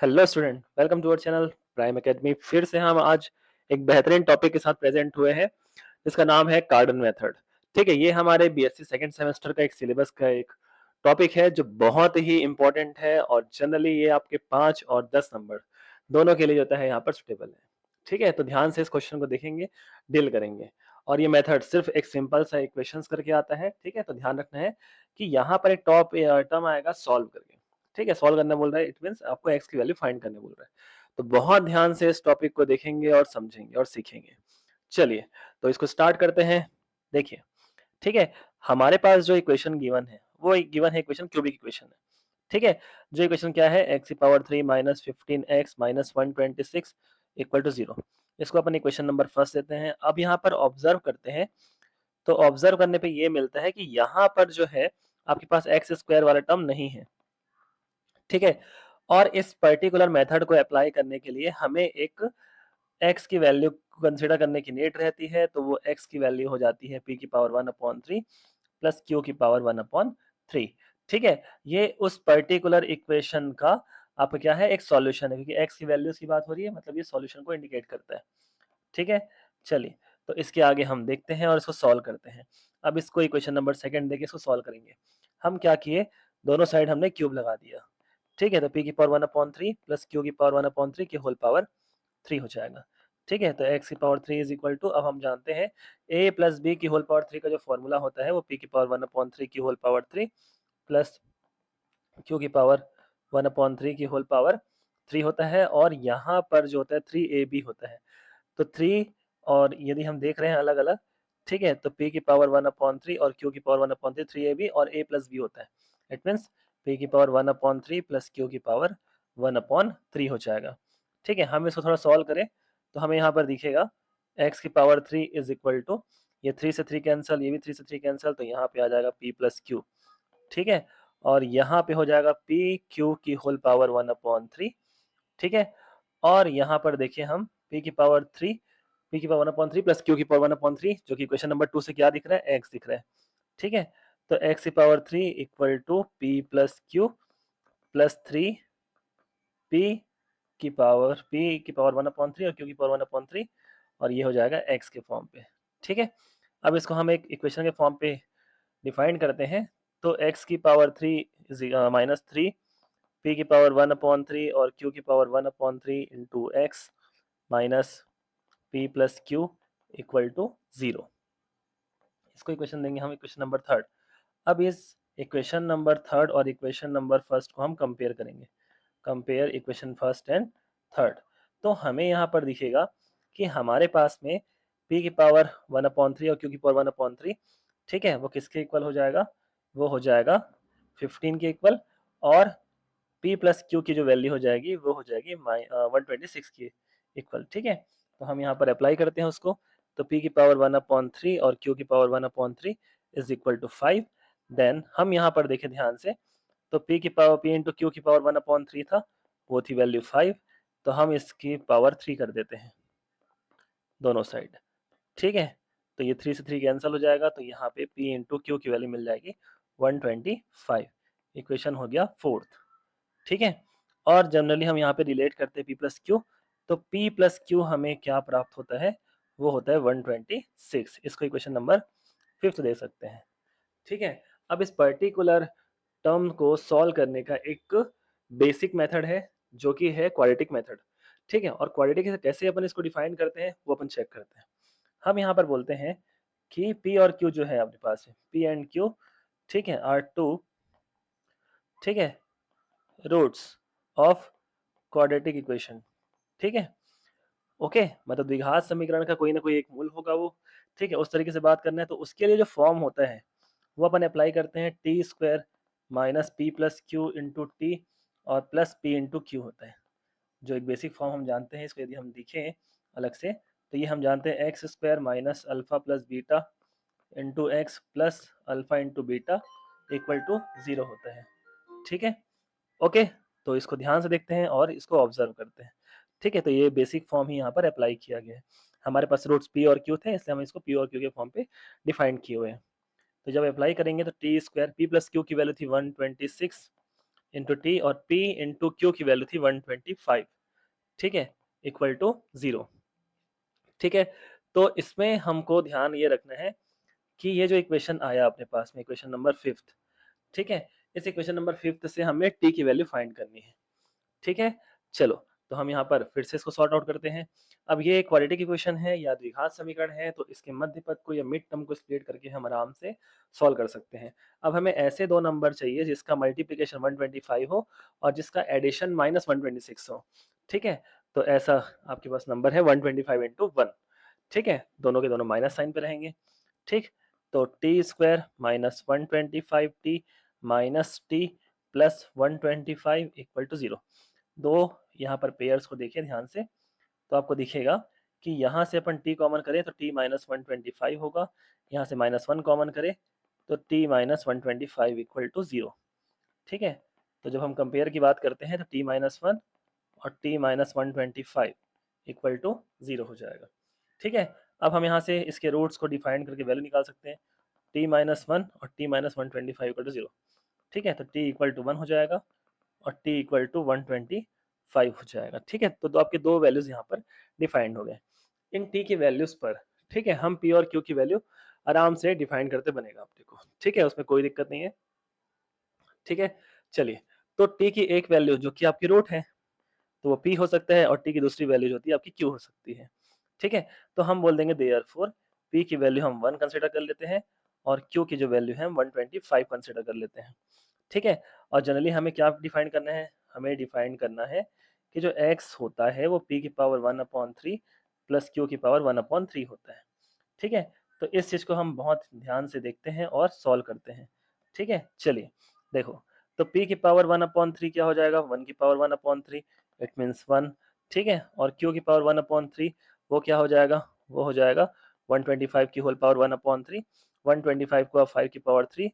Hello student, welcome to our channel Prime Academy. फिर से हम आज एक बेहतरीन टॉपिक के साथ प्रेजेंट हुए हैं जिसका नाम है कार्डन मेथड। ठीक है, ये हमारे बीएससी सेकंड सेमेस्टर का एक सिलेबस का एक टॉपिक है जो बहुत ही इंपॉर्टेंट है और जनरली ये आपके 5 और 10 नंबर दोनों के लिए जो होता है यहाँ पर सुटेबल है। ठीक है, तो ध्यान से इस क्वेश्चन को देखेंगे, डील करेंगे। और ये मेथड सिर्फ एक सिंपल सा इक्वेशंस करके आता है। ठीक है, तो ध्यान रखना है कि यहाँ पर एक टॉप टर्म आएगा सॉल्व करके। ठीक है, सॉल्व करना बोल रहा है, इट मींस आपको एक्स की वैल्यू फाइंड करने बोल रहा है। तो बहुत ध्यान से इस टॉपिक को देखेंगे और समझेंगे और सीखेंगे। चलिए, तो इसको स्टार्ट करते हैं। देखिए, ठीक है, हमारे पास जो इक्वेशन गिवन है वो गिवन है इक्वेशन क्यूबिक इक्वेशन है। ठीक है, जो इक्वेशन क्या है, एक्स की power 3 minus 15x minus 126 equal to 0। इसको अपन इक्वेशन नंबर फर्स्ट देते हैं। अब यहाँ पर ऑब्जर्व करते हैं, तो ऑब्जर्व करने पे ये मिलता है कि यहाँ पर जो है आपके पास एक्स स्क्वायर वाला टर्म नहीं है। ठीक है, और इस पर्टिकुलर मेथड को अप्लाई करने के लिए हमें एक x की वैल्यू कंसीडर करने की नीड रहती है। तो वो x की वैल्यू हो जाती है p की पावर 1/3 प्लस q की पावर 1/3। ठीक है, ये उस पर्टिकुलर इक्वेशन का आपका क्या है, एक सॉल्यूशन है, क्योंकि x की वैल्यूज की बात हो रही है, मतलब ये सॉल्यूशन को इंडिकेट करता है। ठीक है, चलिए, तो इसके आगे हम देखते हैं और इसको सॉल्व करते हैं। अब इसको इक्वेशन नंबर सेकंड देके इसको सॉल्व करेंगे। हम क्या किए, दोनों साइड हमने क्यूब लगा दिया। ठीक है, तो p की पावर 1/3 प्लस q की पावर 1/3 की होल पावर 3 हो जाएगा। ठीक है, तो x की पावर 3 इज इक्वल टू, अब हम जानते हैं a प्लस b की होल पावर 3 का जो फॉर्मूला होता है वो p की पावर 1/3 की होल पावर 3 प्लस q की पावर 1/3 की होल पावर 3 होता है। और यहाँ पर जो होता है 3ab होता है। तो 3 और यदि हम देख रहे हैं अलग अलग, ठीक है, तो p की पावर 1/3 और q की पावर 1/3 3ab और a प्लस b होता है। इट मीन्स p की पावर 1/3 प्लस q की पावर 1/3 हो जाएगा। ठीक है, हम इसको थोड़ा सॉल्व करें तो हमें यहाँ पर दिखेगा x की पावर 3 इज इक्वल टू, ये 3 से 3 कैंसिल, ये भी 3 से 3 कैंसिल, तो यहाँ पे आ जाएगा p प्लस q। ठीक है, और यहाँ पे हो जाएगा p q की होल पावर 1/3। ठीक है, और यहाँ पर देखिए हम p की पावर 3, p की पावर 1/3 प्लस q की पावर 1/3, जो कि क्वेश्चन नंबर 2 से क्या दिख रहा है, x दिख रहा है। ठीक है, तो x की power 3 equal to p plus q plus 3 p की पावर 1/3 और q की पावर 1/3, और ये हो जाएगा x के फॉर्म पे। ठीक है, अब इसको हम एक इक्वेशन के फॉर्म पे डिफाइन करते हैं। तो x की पावर 3 माइनस 3 p की पावर 1/3 और q की power 1/3 into x minus p plus q equal to 0। इसको इक्वेशन देंगे हम इक्वेशन नंबर थर्ड। अब इस इक्वेशन नंबर थर्ड और इक्वेशन नंबर फर्स्ट को हम कंपेयर करेंगे। Compare equation first and third. तो हमें यहाँ पर दिखेगा कि हमारे पास में p की पावर 1/3 और q की पावर 1/3, ठीक है, वो किसके इक्वल हो जाएगा, वो हो जाएगा 15 के इक्वल। और p प्लस q की जो वैल्यू हो जाएगी वो हो जाएगी 126 की इक्वल। ठीक है, तो हम यहाँ पर अप्लाई करते हैं उसको। तो p की पावर 1/3 और q की power 1/3 is equal to 5। Then हम यहाँ पर देखें ध्यान से, तो p की पावर p इंटू क्यू की पावर 1/3 था, वो थी वैल्यू 5। तो हम इसकी पावर 3 कर देते हैं दोनों साइड। ठीक है, तो ये 3 से 3 कैंसिल हो जाएगा, तो यहाँ पे p इंटू क्यू की वैल्यू मिल जाएगी 125। इक्वेशन हो गया फोर्थ। ठीक है, और जनरली हम यहाँ पे रिलेट करते हैं p प्लस क्यू। तो p प्लस क्यू हमें क्या प्राप्त होता है, वो होता है 126। इसको इक्वेशन नंबर फिफ्थ दे सकते हैं। ठीक है, अब इस पर्टिकुलर टर्म को सॉल्व करने का एक बेसिक मेथड है जो कि है क्वाड्रेटिक मेथड। ठीक है, और क्वाड्रेटिक कैसे अपन इसको डिफाइन करते हैं वो अपन चेक करते हैं। हम यहाँ पर बोलते हैं कि p और q जो है अपने पास है, p एंड q, ठीक है, आर टू, ठीक है, रूट्स ऑफ क्वाड्रेटिक इक्वेशन। ठीक है, ओके, मतलब द्विघात समीकरण का कोई ना कोई एक मूल होगा वो। ठीक है, उस तरीके से बात करना है तो उसके लिए जो फॉर्म होता है वो अपन अप्लाई करते हैं T square minus P plus Q into T और प्लस पी इंटू क्यू होता है। जो एक बेसिक फॉर्म हम जानते हैं, इसको यदि हम लिखें अलग से तो ये हम जानते हैं x square minus alpha plus beta into x plus alpha into beta equal to 0 होता है। ठीक है, ओके, तो इसको ध्यान से देखते हैं और इसको ऑब्जर्व करते हैं। ठीक है, तो ये बेसिक फॉर्म ही यहाँ पर अप्लाई किया गया है। हमारे पास रूट्स पी और क्यू थे, इसलिए हम इसको पी और क्यू के फॉर्म पे डिफाइन किए हुए हैं। तो जब अप्लाई करेंगे तो t square P plus Q की वैल्यू थी 126, इंटू टी और p इंटू क्यू की वैल्यू थी 125, ठीक है, इक्वल टू 0, ठीक है। तो इसमें हमको ध्यान ये रखना है कि ये जो इक्वेशन आया अपने पास में, इक्वेशन नंबर फिफ्थ, ठीक है, इस इक्वेशन नंबर फिफ्थ से हमें टी की वैल्यू फाइंड करनी है, ठीक है। चलो, तो हम यहाँ पर फिर से इसको सॉर्ट आउट करते हैं। अब ये क्वाड्रेटिक इक्वेशन है या द्विघात समीकरण है, तो इसके मध्य पद को या मिड टर्म को स्प्लिट करके हम आराम से सॉल्व कर सकते हैं। अब हमें ऐसे दो नंबर चाहिए जिसका मल्टीप्लिकेशन 125 हो और जिसका एडिशन -126 हो, ठीक है। तो ऐसा आपके पास नंबर है 125 इंटू 1, ठीक है, दोनों के दोनों माइनस साइन पे रहेंगे, ठीक। तो t square minus 125t minus t plus 125 equal to 0। दो यहाँ पर पेयर्स को देखिए ध्यान से, तो आपको दिखेगा कि यहाँ से अपन t कॉमन करें तो t माइनस 125 होगा, यहाँ से -1 कॉमन करें तो t माइनस 125 इक्वल टू 0, ठीक है। तो जब हम कंपेयर की बात करते हैं तो t माइनस 1 और t माइनस 125 इक्वल टू 0 हो जाएगा, ठीक है। अब हम यहाँ से इसके रूट्स को डिफाइन करके वैल्यू निकाल सकते हैं, t माइनस 1 और t माइनस 125 इक्वल टू 0, ठीक है। तो t इक्वल टू 1 हो जाएगा और t इक्वल टू 125 हो जाएगा, ठीक है। तो आपके दो वैल्यूज यहाँ पर डिफाइंड हो गए। इन t की वैल्यूज पर, ठीक है, हम p और q की वैल्यू आराम से डिफाइन करते बनेगा आपको, ठीक है, उसमें कोई दिक्कत नहीं है, ठीक है। चलिए, तो t की एक वैल्यू जो कि आपकी रूट है तो वो p हो सकता है और t की दूसरी वैल्यू जो होती है आपकी q हो सकती है, ठीक है। तो हम बोल देंगे देयरफॉर p की वैल्यू हम 1 कंसीडर कर लेते हैं और q की जो वैल्यू है हम 125 कंसीडर कर लेते हैं, ठीक है। और जनरली हमें क्या डिफाइन करना है, हमें डिफाइन करना है कि जो x होता है वो p की पावर 1/3 प्लस q की पावर 1/3 होता है, ठीक है। तो इस चीज को हम बहुत ध्यान से देखते हैं और सॉल्व करते हैं, ठीक है। चलिए देखो, तो p की पावर 1/3 क्या हो जाएगा, 1 की पावर 1/3, इट मीन्स 1, ठीक है। और q की पावर 1/3 वो क्या हो जाएगा, वो हो जाएगा 125 की होल पावर 1/3, 125 को आप 5 की पावर 3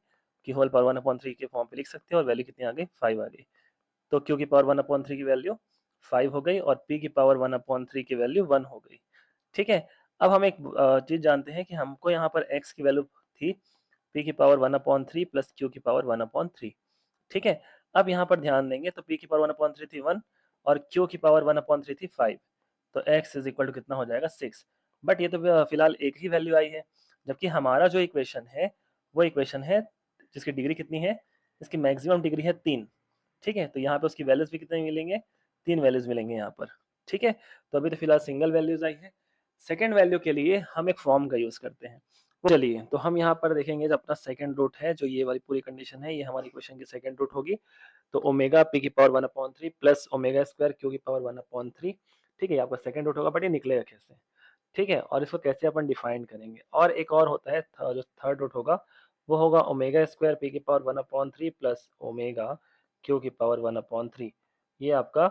की होल पावर 1/3 के फॉर्म पे लिख सकते हैं और वैल्यू कितनी आ गई, 5 आ गई। तो q की पावर 1/3 की वैल्यू 5 हो गई और p की पावर 1/3 की वैल्यू 1 हो गई, ठीक है। अब हम एक चीज जानते हैं कि हमको यहाँ पर x की वैल्यू थी p की पावर 1/3 प्लस q की पावर 1/3, ठीक है। अब यहाँ पर ध्यान देंगे तो p की पावर 1/3 थी 1 और q की पावर 1/3 थी 5, तो x इज इक्वल टू कितना हो जाएगा 6। बट ये तो फिलहाल एक ही वैल्यू आई है, जबकि हमारा जो इक्वेशन है वो इक्वेशन है जिसकी डिग्री कितनी है, इसकी मैक्सिमम डिग्री है 3, ठीक है। तो यहाँ पे उसकी वैल्यूज भी कितने मिलेंगे, 3 वैल्यूज मिलेंगे यहाँ पर, ठीक है। तो अभी तो फिलहाल सिंगल वैल्यूज आई है। सेकेंड वैल्यू के लिए हम एक फॉर्म का यूज करते हैं, वो चलिए तो हम यहाँ पर देखेंगे जो अपना सेकंड रूट है, जो ये वाली पूरी कंडीशन है ये हमारी इक्वेशन की सेकंड रूट होगी। तो ओमेगा p की power 1/3 plus omega square q की पावर 1/3, ठीक है, ये आपका सेकंड रूट होगा, बट ये निकलेगा कैसे, ठीक है। और इसको कैसे अपन डिफाइन करेंगे, और एक और होता है जो थर्ड रूट होगा वो होगा ओमेगा स्क्वायर p की पावर 1/3 प्लस ओमेगा q की पावर 1/3, ये आपका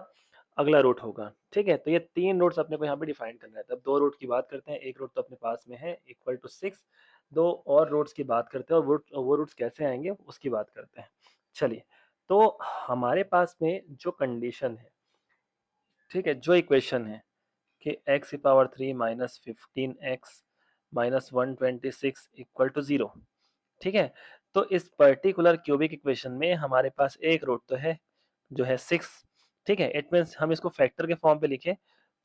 अगला रूट होगा, ठीक है। तो ये तीन रूट्स अपने को यहाँ पे डिफाइन करना है। तब दो रूट की बात करते हैं, एक रूट तो अपने पास में है इक्वल टू 6, दो और रूट्स की बात करते हैं और वो रूट्स कैसे आएंगे उसकी बात करते हैं। चलिए, तो हमारे पास में जो कंडीशन है, ठीक है, जो इक्वेशन है कि x की power 3 minus 15x minus 126 equal to 0, ठीक है। तो इस पर्टिकुलर क्यूबिक इक्वेशन में हमारे पास एक रूट तो है जो है 6, ठीक है। इट मीन्स हम इसको फैक्टर के फॉर्म पे लिखें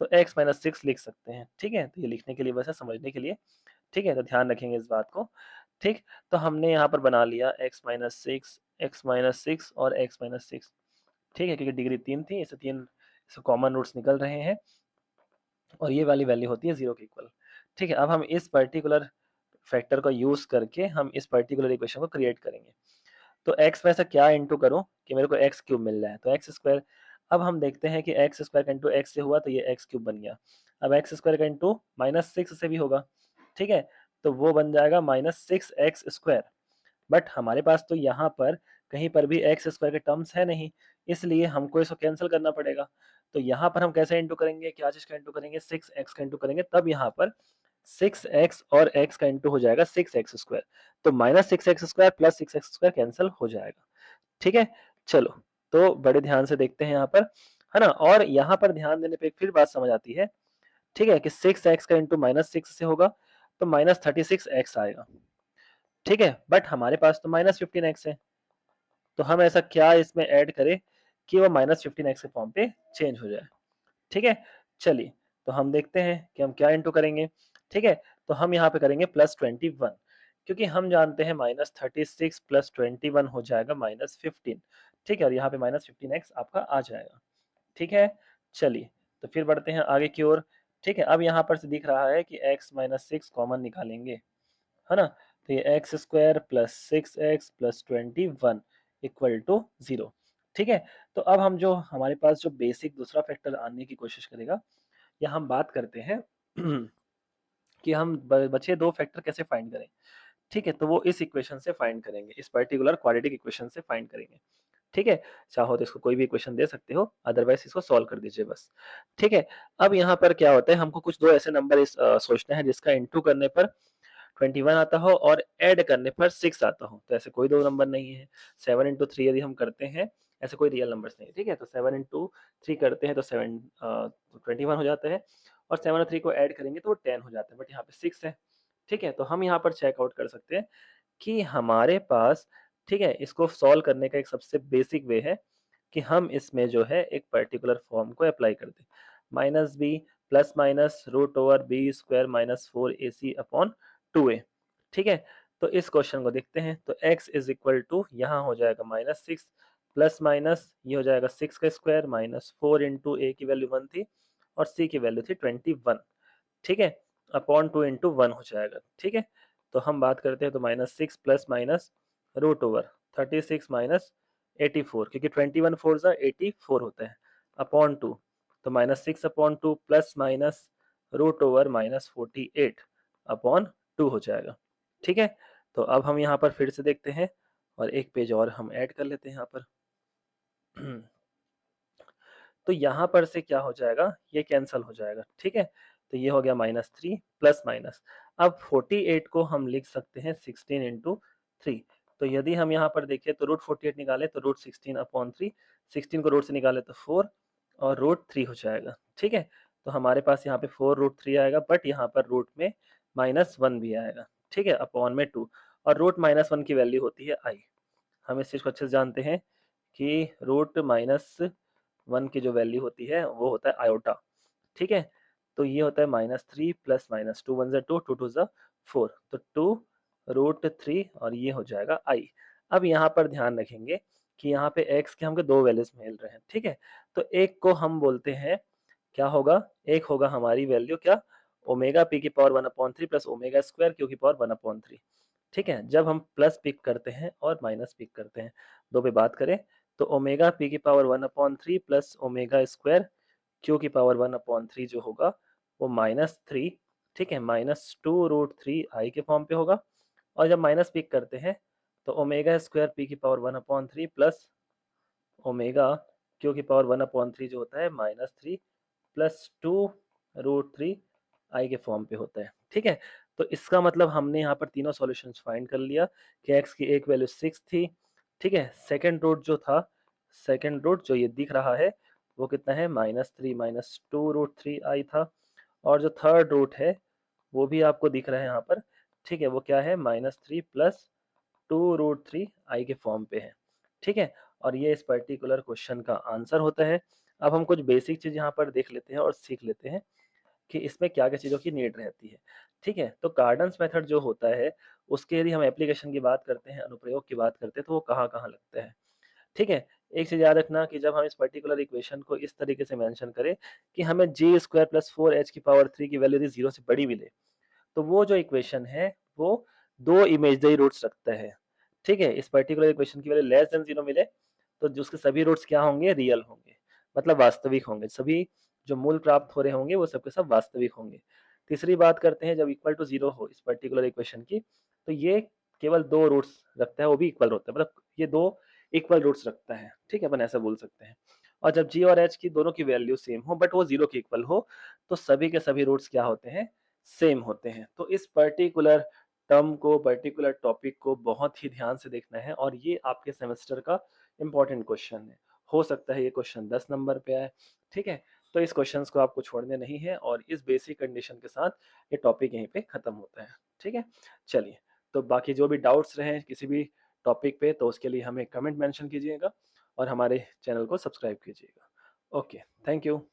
तो x माइनस 6 लिख सकते हैं, ठीक है। तो ये लिखने के लिए बस है, समझने के लिए, ठीक है। तो ध्यान रखेंगे इस बात को, ठीक। तो हमने यहाँ पर बना लिया x माइनस 6 और x माइनस 6, ठीक है, क्योंकि डिग्री 3 थी, इसे 3 इससे कॉमन रूट्स निकल रहे हैं और ये वाली वैल्यू होती है 0 के इक्वल, ठीक है। अब हम इस पर्टिकुलर फैक्टर को यूज करके हम इस पर्टिकुलर इक्वेशन को क्रिएट करेंगे। तो x में ऐसा क्या इंटू करूं कि मेरे को x क्यूब मिल रहा है, तो एक्स स्क्वायर। अब हम देखते हैं कि एक्स स्क्वायर का इंटू एक्स से हुआ तो ये एक्स क्यूब बन गया। अब एक्स स्क्वायर का इंटू -6 से भी होगा, ठीक है, तो वो बन जाएगा -6x²। बट हमारे पास तो यहाँ पर कहीं पर भी एक्स स्क्वायर के टर्म्स है नहीं, इसलिए हमको इसको कैंसिल करना पड़ेगा। तो यहाँ पर हम कैसे इंटू करेंगे, क्या चीज का इंटू करेंगे, 6x का इंटू करेंगे, तब यहाँ पर 6x और x का इंटू हो जाएगा 6x²। तो -6x² प्लस 6x² कैंसिल हो जाएगा, ठीक है। चलो, तो बड़े ध्यान से देखते हैं यहाँ पर, है ना। और यहाँ पर ध्यान देने पे एक फिर बात समझ आती है, ठीक है, कि 6x का इंटू -6 से होगा तो -36x आएगा, ठीक है। बट हमारे पास तो -15x है, तो हम ऐसा क्या इसमें ऐड करें कि वो -15x के फॉर्म पे चेंज हो जाए। ठीक है, चलिए तो हम देखते हैं कि हम क्या इंटू करेंगे। ठीक है, तो हम यहाँ पे करेंगे +21, क्योंकि हम जानते हैं -36 + 21 हो जाएगा -15। ठीक है, और यहाँ पे -15x आपका आ जाएगा। ठीक है, चलिए तो फिर बढ़ते हैं आगे की ओर। ठीक है, अब यहाँ पर से दिख रहा है कि x - 6 कॉमन निकालेंगे, है ना? तो ये x square plus 6x plus 21 equal to 0। ठीक है, तो अब हम जो हमारे पास जो बेसिक दूसरा फैक्टर आने की कोशिश करेगा, या हम बात करते हैं कि हम बचे दो फैक्टर कैसे फाइंड करें। ठीक है, तो वो इस इक्वेशन से फाइंड करेंगे, इस पर्टिकुलर क्वाड्रेटिक इक्वेशन से फाइंड करेंगे। ठीक है, चाहो तो इसको कोई भी इक्वेशन दे सकते हो, अदरवाइज इसको सॉल्व कर दीजिए बस। ठीक है, अब यहाँ पर क्या होता है, हमको कुछ दो ऐसे नंबर सोचने हैं जिसका इंटू करने पर 21 आता हो और ऐड करने पर 6 आता हो। तो ऐसे कोई दो नंबर नहीं है। 7 इंटू 3 यदि हम करते हैं, ऐसे कोई रियल नंबर्स नहीं है। ठीक है, तो 7 इंटू 3 करते हैं तो 21 हो जाता है, और 7 और 3 को ऐड करेंगे तो वो 10 हो जाता है, बट यहाँ पे 6 है। ठीक है, तो हम यहाँ पर चेकआउट कर सकते हैं कि हमारे पास, ठीक है, इसको सॉल्व करने का एक सबसे बेसिक वे है कि हम इसमें जो है एक पर्टिकुलर फॉर्म को अप्लाई कर दें। -b plus minus root over B square minus 4ac upon 2a। ठीक है, तो इस क्वेश्चन को देखते हैं। तो x इज इक्वल टू यहाँ हो जाएगा -6 प्लस माइनस ये हो जाएगा 6 का स्क्वायर माइनस 4 इंटू ए की वैल्यू 1 थी और c की वैल्यू थी 21। ठीक है, अपॉन 2 इंटू 1 हो जाएगा। ठीक है, तो हम बात करते हैं तो -6 plus minus root over 36 minus 84, क्योंकि 21 फोर ज़ा 84 होता है, अपॉन 2। तो -6 upon 2 plus minus root over -48 upon 2 हो जाएगा। ठीक है, तो अब हम यहाँ पर फिर से देखते हैं और एक पेज और हम ऐड कर लेते हैं यहाँ पर। तो यहाँ पर से क्या हो जाएगा, ये कैंसल हो जाएगा। ठीक है, तो ये हो गया -3 प्लस माइनस। अब 48 को हम लिख सकते हैं 16 इंटू 3। तो यदि हम यहाँ पर देखें तो रूट 48 निकाले तो रूट 16 अपॉन 3, 16 को रूट से निकाले तो 4 और रूट 3 हो जाएगा। ठीक है, तो हमारे पास यहाँ पे 4 रूट 3 आएगा, बट यहाँ पर रूट में -1 भी आएगा। ठीक है, अपॉन में 2, और रूट -1 की वैल्यू होती है आई। हम इस चीज़ को अच्छे से जानते हैं कि रूट -1 की जो वैल्यू होती है वो होता है आयोटा। ठीक है, तो ये होता है -3 प्लस माइनस 2 वन ज़ा 2, 2 टू ज़ा 4, तो 2 रूट 3 और ये हो जाएगा आई। अब यहाँ पर ध्यान रखेंगे कि यहाँ पे x के हमको दो वैल्यूज मिल रहे हैं। ठीक है, तो एक को हम बोलते हैं क्या होगा, एक होगा हमारी वैल्यू क्या, ओमेगा पी की power 1/3 plus omega square Q की पावर 1/3। ठीक है, जब हम प्लस पिक करते हैं और माइनस पिक करते हैं, दो पे बात करें तो ओमेगा पी की power 1/3 plus omega square Q की पावर 1/3 जो होगा वो -3। ठीक है, -2 रूट 3 आई के फॉर्म पे होगा, और जब माइनस पिक करते हैं तो ओमेगा स्क्वायर पी की पावर 1/3 प्लस ओमेगा क्यू की पावर 1/3 जो होता है -3 प्लस 2 रूट 3 आई के फॉर्म पे होता है। ठीक है, तो इसका मतलब हमने यहाँ पर तीनों सॉल्यूशंस फाइंड कर लिया कि x की एक वैल्यू 6 थी। ठीक है, सेकंड रूट जो था, सेकंड रूट जो ये दिख रहा है वो कितना है, -3 -2 रूट 3 आई था, और जो थर्ड रूट है वो भी आपको दिख रहा है यहाँ पर। ठीक है, वो क्या है, -3 प्लस 2 रूट 3 आई के फॉर्म पे है। ठीक है, और ये इस पर्टिकुलर क्वेश्चन का आंसर होता है। अब हम कुछ बेसिक चीज यहाँ पर देख लेते हैं और सीख लेते हैं कि इसमें क्या-क्या चीज़ों की नीड रहती है। ठीक है, तो कार्डन्स मेथड जो होता है, उसके यदि हम एप्लीकेशन की बात करते हैं, अनुप्रयोग की बात करते हैं, तो वो कहाँ-कहाँ लगता है। ठीक है, एक चीज़ याद रखना कि जब हम इस पर्टिकुलर इक्वेशन को इस तरीके से मेंशन करें कि हमें जी स्क्वायर प्लस 4h की पावर 3 की वैल्यू यदि 0 से बड़ी मिले, तो वो जो इक्वेशन है, वो 2 इमेजिनरी रूट्स रखता है। ठीक है, इस पर्टिकुलर इक्वेशन की वैल्यू लेस देन 0 मिले, तो जो उसके सभी रूट्स क्या होंगे, रियल होंगे, मतलब वास्तविक होंगे। सभी जो मूल प्राप्त हो रहे होंगे, वो सब के सब वास्तविक होंगे। तीसरी बात करते हैं, जब इक्वल टू 0 हो इस पर्टिकुलर इक्वेशन की, तो ये केवल 2 रूट्स रखता है, वो भी इक्वल होता है, मतलब ये 2 इक्वल रूट्स रखता है। ठीक है, अपन ऐसा बोल सकते हैं। और जब g और h की दोनों की वैल्यू सेम हो, बट वो 0 के इक्वल हो, तो सभी के सभी रूट्स क्या होते हैं, सेम होते हैं। तो इस पर्टिकुलर टर्म को, पर्टिकुलर टॉपिक को बहुत ही ध्यान से देखना है, और ये आपके सेमेस्टर का इम्पोर्टेंट क्वेश्चन है। हो सकता है ये क्वेश्चन 10 नंबर पे आए। ठीक है, तो इस क्वेश्चंस को आपको छोड़ने नहीं है, और इस बेसिक कंडीशन के साथ ये टॉपिक यहीं पे खत्म होता है। ठीक है, चलिए, तो बाकी जो भी डाउट्स रहे किसी भी टॉपिक पे, तो उसके लिए हमें कमेंट मेंशन कीजिएगा और हमारे चैनल को सब्सक्राइब कीजिएगा। Okay, thank you.